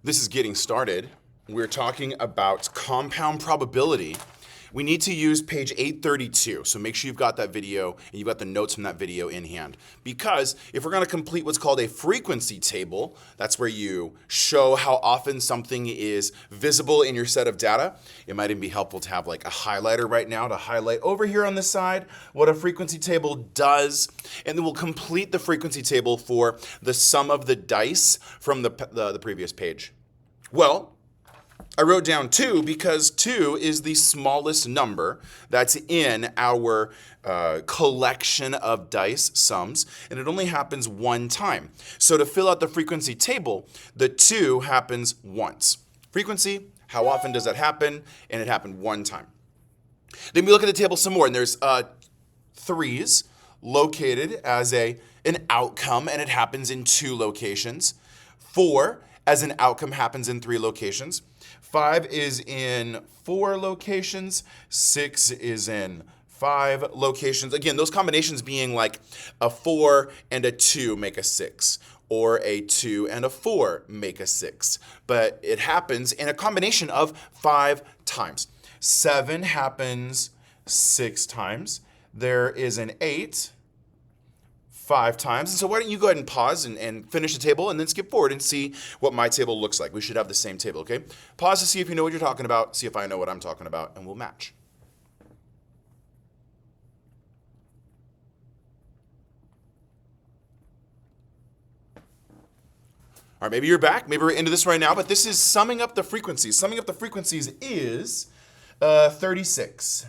This is getting started. We're talking about compound probability. We need to use page 832, so make sure you've got that video and you've got the notes from that video in hand. Because if we're going to complete what's called a frequency table, that's where you show how often something is visible in your set of data. It might even be helpful to have like a highlighter right now to highlight over here on the side what a frequency table does. And then we'll complete the frequency table for the sum of the dice from the previous page. Well, I wrote down 2 because 2 is the smallest number that's in our collection of dice sums, and it only happens one time. So to fill out the frequency table, the 2 happens once. Frequency, how often does that happen? And it happened one time. Then we look at the table some more, and there's 3s located as an outcome, and it happens in 2 locations. 4 as an outcome happens in 3 locations. 5 is in 4 locations. 6 is in 5 locations. Again, those combinations being like a 4 and a 2 make a 6, or a 2 and a 4 make a 6. But it happens in a combination of 5 times. 7 happens 6 times. There is an 8 5 times. And so why don't you go ahead and pause and finish the table and then skip forward and see what my table looks like. We should have the same table, okay? Pause to see if you know what you're talking about, see if I know what I'm talking about, and we'll match. All right, maybe you're back. Maybe we're into this right now, but this is summing up the frequencies. Summing up the frequencies is 36.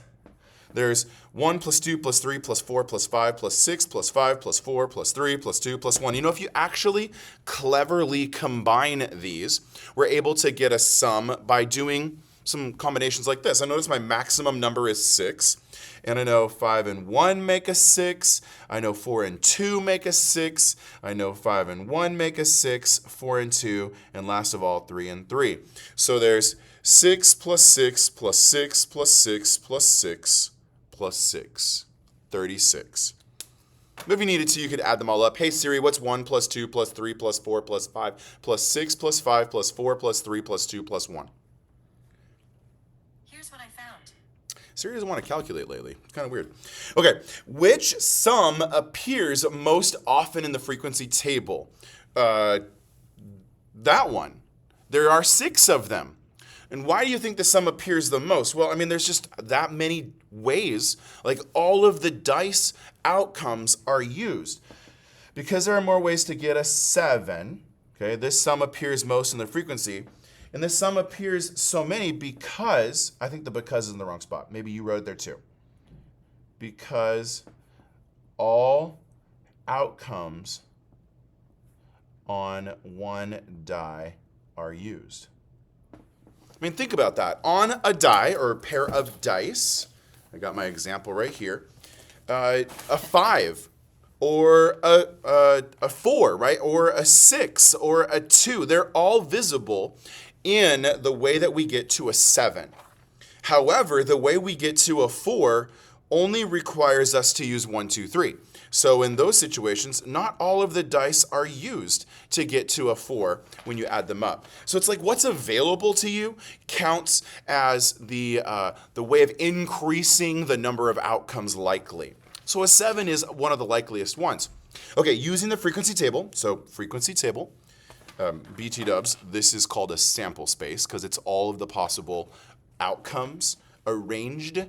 There's 1 plus 2 plus 3 plus 4 plus 5 plus 6 plus 5 plus 4 plus 3 plus 2 plus 1. You know, if you actually cleverly combine these, we're able to get a sum by doing some combinations like this. I notice my maximum number is 6. And I know 5 and 1 make a 6. I know 4 and 2 make a 6. I know 5 and 1 make a 6. 4 and 2. And last of all, 3 and 3. So there's 6 plus 6 plus 6 plus 6 plus 6 plus 6, 36. If you needed to, you could add them all up. Hey Siri, what's 1 plus 2 plus 3 plus 4 plus 5 plus 6 plus 5 plus 4 plus 3 plus 2 plus 1? Here's what I found. Siri doesn't want to calculate lately. It's kind of weird. Okay, which sum appears most often in the frequency table? That one. There are 6 of them. And why do you think the sum appears the most? Well, I mean, there's just that many ways. Like all of the dice outcomes are used. Because there are more ways to get a 7, okay, this sum appears most in the frequency. And this sum appears so many because, I think the because is in the wrong spot. Maybe you wrote it there too. Because all outcomes on one die are used. I mean, think about that. On a die, or a pair of dice, I got my example right here, a 5, or a 4, right? Or a 6, or a 2. They're all visible in the way that we get to a 7. However, the way we get to a 4 only requires us to use 1, 2, 3. So in those situations, not all of the dice are used to get to a 4 when you add them up. So it's like what's available to you counts as the way of increasing the number of outcomes likely. So a 7 is one of the likeliest ones. Okay, using the frequency table, so frequency table, BT dubs, this is called a sample space because it's all of the possible outcomes arranged.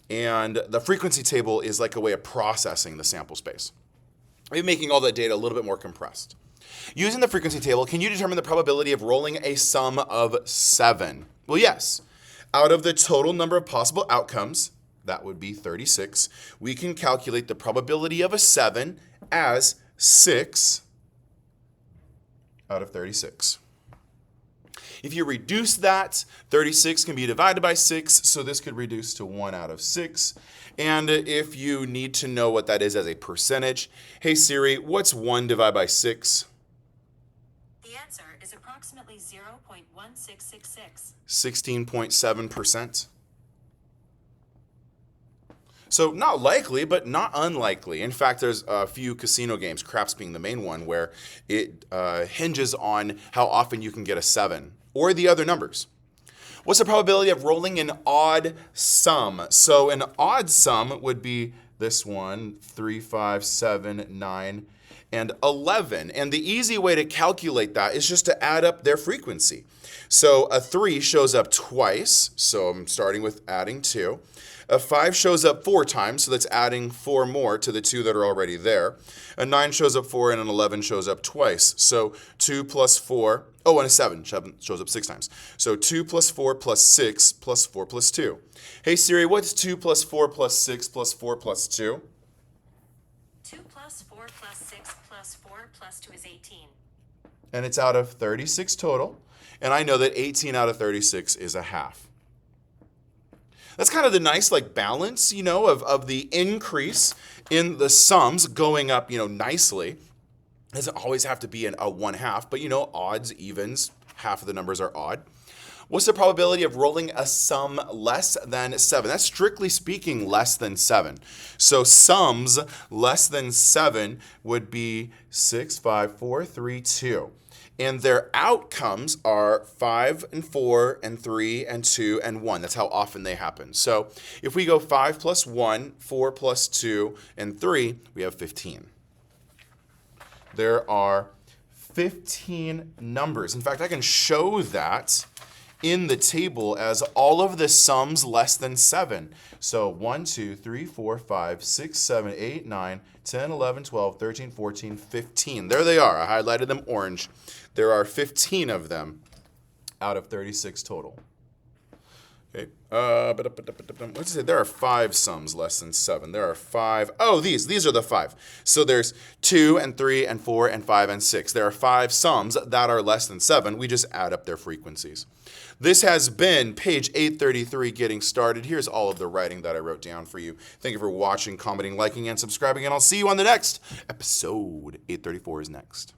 And the frequency table is like a way of processing the sample space, maybe making all that data a little bit more compressed. Using the frequency table, can you determine the probability of rolling a sum of 7? Well, yes. Out of the total number of possible outcomes, that would be 36, we can calculate the probability of a 7 as 6 out of 36. If you reduce that, 36 can be divided by 6, so this could reduce to 1 out of 6. And if you need to know what that is as a percentage, hey Siri, what's 1 divided by 6? The answer is approximately 0.1666. 16.7%. So not likely, but not unlikely. In fact, there's a few casino games, craps being the main one, where it hinges on how often you can get a 7 or the other numbers. What's the probability of rolling an odd sum? So an odd sum would be this one, 3, 5, 7, 9, and 11. And the easy way to calculate that is just to add up their frequency. So a 3 shows up twice, so I'm starting with adding 2. A 5 shows up 4 times, so that's adding 4 more to the 2 that are already there. A 9 shows up 4, and an 11 shows up twice. So 2 plus 4, oh, and a 7 shows up 6 times. So 2 plus 4 plus 6 plus 4 plus 2. Hey Siri, what's 2 plus 4 plus 6 plus 4 plus 2? 2 plus 4 plus 6 plus 4 plus 2 is 18. And it's out of 36 total. And I know that 18 out of 36 is a half. That's kind of the nice balance, of the increase in the sums going up, nicely. It doesn't always have to be a 1/2, but odds, evens, half of the numbers are odd. What's the probability of rolling a sum less than 7? That's strictly speaking less than 7. So sums less than 7 would be 6, 5, 4, 3, 2. And their outcomes are 5 and 4 and 3 and 2 and 1. That's how often they happen. So if we go 5 plus 1, 4 plus 2, and 3, we have 15. There are 15 numbers. In fact, I can show that in the table as all of the sums less than 7. So 1, 2, 3, 4, 5, 6, 7, 8, 9, 10, 11, 12, 13, 14, 15. There they are. I highlighted them orange. There are 15 of them out of 36 total. Okay. What's it? There are 5 sums less than 7. There are 5. Oh, these are the 5. So there's 2 and 3 and 4 and 5 and 6. There are 5 sums that are less than 7. We just add up their frequencies. This has been page 833 getting started. Here's all of the writing that I wrote down for you. Thank you for watching, commenting, liking, and subscribing, and I'll see you on the next episode. 834 is next.